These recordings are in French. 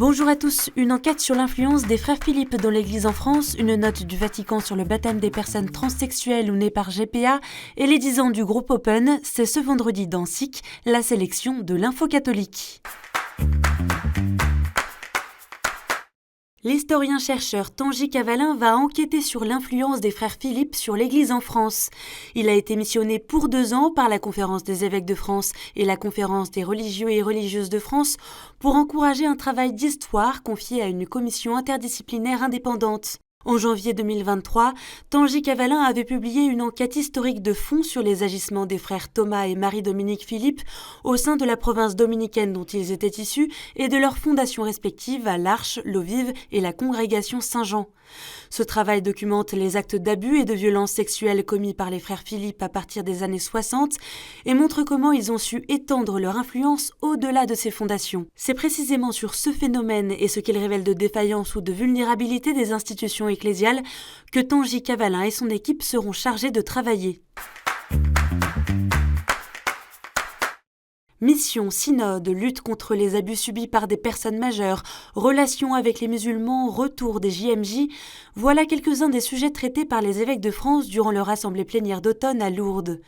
Bonjour à tous, une enquête sur l'influence des frères Philippe dans l'Église en France, une note du Vatican sur le baptême des personnes transsexuelles ou nées par GPA et les 10 ans du groupe Open, c'est ce vendredi dans SIC, la sélection de l'info catholique. L'historien-chercheur Tanguy Cavallin va enquêter sur l'influence des frères Philippe sur l'Église en France. Il a été missionné pour 2 ans par la Conférence des évêques de France et la Conférence des religieux et religieuses de France pour encourager un travail d'histoire confié à une commission interdisciplinaire indépendante. En janvier 2023, Tanguy Cavallin avait publié une enquête historique de fond sur les agissements des frères Thomas et Marie-Dominique Philippe au sein de la province dominicaine dont ils étaient issus et de leurs fondations respectives à l'Arche, l'Eau Vive et la Congrégation Saint-Jean. Ce travail documente les actes d'abus et de violences sexuelles commis par les frères Philippe à partir des années 60 et montre comment ils ont su étendre leur influence au-delà de ces fondations. C'est précisément sur ce phénomène et ce qu'il révèle de défaillance ou de vulnérabilité des institutions ecclésiales que Tanguy Cavallin et son équipe seront chargés de travailler. Mission, synode, lutte contre les abus subis par des personnes majeures, relations avec les musulmans, retour des JMJ, voilà quelques-uns des sujets traités par les évêques de France durant leur assemblée plénière d'automne à Lourdes.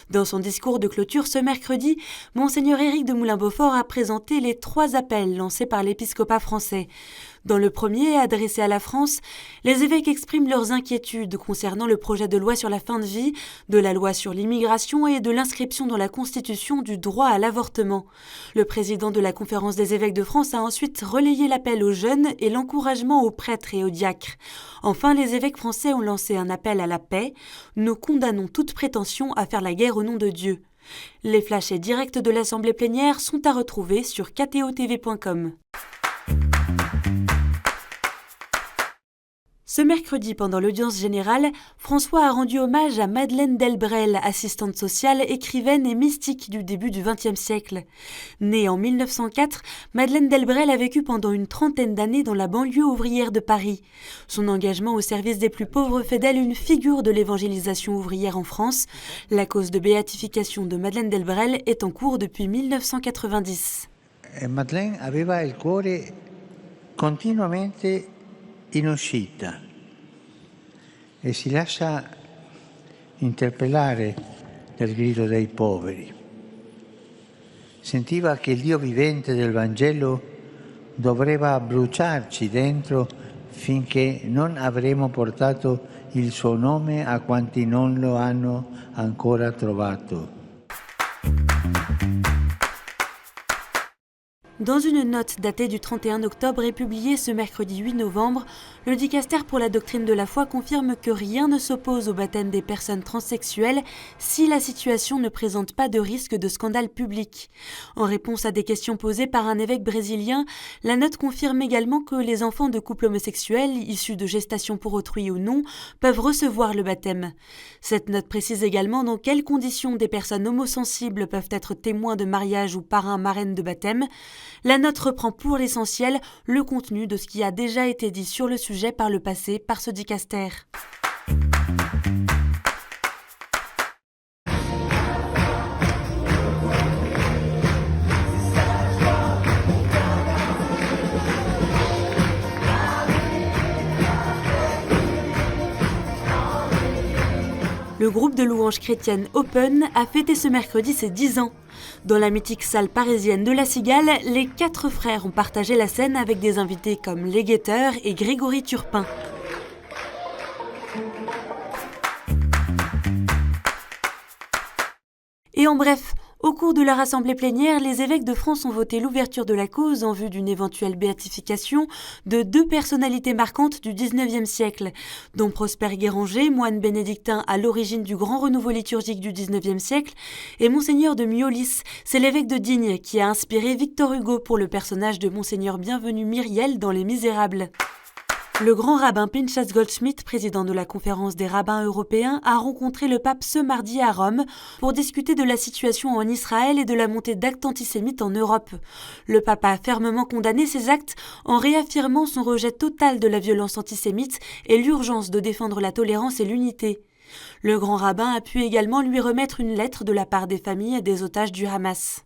Dans son discours de clôture ce mercredi, Monseigneur Éric de Moulin-Beaufort a présenté les 3 appels lancés par l'épiscopat français. Dans le premier, adressé à la France, les évêques expriment leurs inquiétudes concernant le projet de loi sur la fin de vie, de la loi sur l'immigration et de l'inscription dans la Constitution du droit à l'avortement. Le président de la Conférence des évêques de France a ensuite relayé l'appel aux jeunes et l'encouragement aux prêtres et aux diacres. Enfin, les évêques français ont lancé un appel à la paix. Nous condamnons toute prétention à faire la guerre au nom de Dieu. Les flashs et directs de l'Assemblée plénière sont à retrouver sur ktotv.com. Ce mercredi, pendant l'audience générale, François a rendu hommage à Madeleine Delbrel, assistante sociale, écrivaine et mystique du début du XXe siècle. Née en 1904, Madeleine Delbrel a vécu pendant une 30aine d'années dans la banlieue ouvrière de Paris. Son engagement au service des plus pauvres fait d'elle une figure de l'évangélisation ouvrière en France. La cause de béatification de Madeleine Delbrel est en cours depuis 1990. Madeleine aveva il cuore continuamente in uscita e si lascia interpellare dal grido dei poveri. Sentiva che il Dio vivente del Vangelo doveva bruciarci dentro finché non avremo portato il suo nome a quanti non lo hanno ancora trovato. Dans une note datée du 31 octobre et publiée ce mercredi 8 novembre, le dicastère pour la doctrine de la foi confirme que rien ne s'oppose au baptême des personnes transsexuelles si la situation ne présente pas de risque de scandale public. En réponse à des questions posées par un évêque brésilien, la note confirme également que les enfants de couples homosexuels, issus de gestation pour autrui ou non, peuvent recevoir le baptême. Cette note précise également dans quelles conditions des personnes homosensibles peuvent être témoins de mariage ou parrains-marraines de baptême. La note reprend pour l'essentiel le contenu de ce qui a déjà été dit sur le sujet par le passé par ce dicastère. Le groupe de louanges chrétiennes Open a fêté ce mercredi ses 10 ans. Dans la mythique salle parisienne de La Cigale, les 4 frères ont partagé la scène avec des invités comme Les Guetteurs et Grégory Turpin. Et en bref, au cours de leur assemblée plénière, les évêques de France ont voté l'ouverture de la cause en vue d'une éventuelle béatification de 2 personnalités marquantes du XIXe siècle, dont Prosper Guéranger, moine bénédictin à l'origine du grand renouveau liturgique du XIXe siècle, et Monseigneur de Miolis, c'est l'évêque de Digne qui a inspiré Victor Hugo pour le personnage de Monseigneur Bienvenu Myriel dans Les Misérables. Le grand rabbin Pinchas Goldschmidt, président de la Conférence des rabbins européens, a rencontré le pape ce mardi à Rome pour discuter de la situation en Israël et de la montée d'actes antisémites en Europe. Le pape a fermement condamné ces actes en réaffirmant son rejet total de la violence antisémite et l'urgence de défendre la tolérance et l'unité. Le grand rabbin a pu également lui remettre une lettre de la part des familles des otages du Hamas.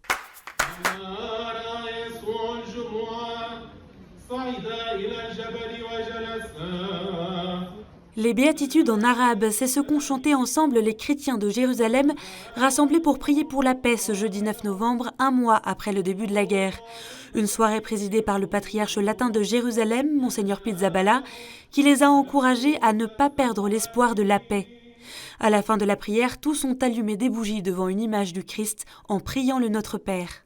Les béatitudes en arabe, c'est ce qu'ont chanté ensemble les chrétiens de Jérusalem, rassemblés pour prier pour la paix ce jeudi 9 novembre, un mois après le début de la guerre. Une soirée présidée par le patriarche latin de Jérusalem, Monseigneur Pizzaballa, qui les a encouragés à ne pas perdre l'espoir de la paix. À la fin de la prière, tous ont allumé des bougies devant une image du Christ en priant le Notre Père.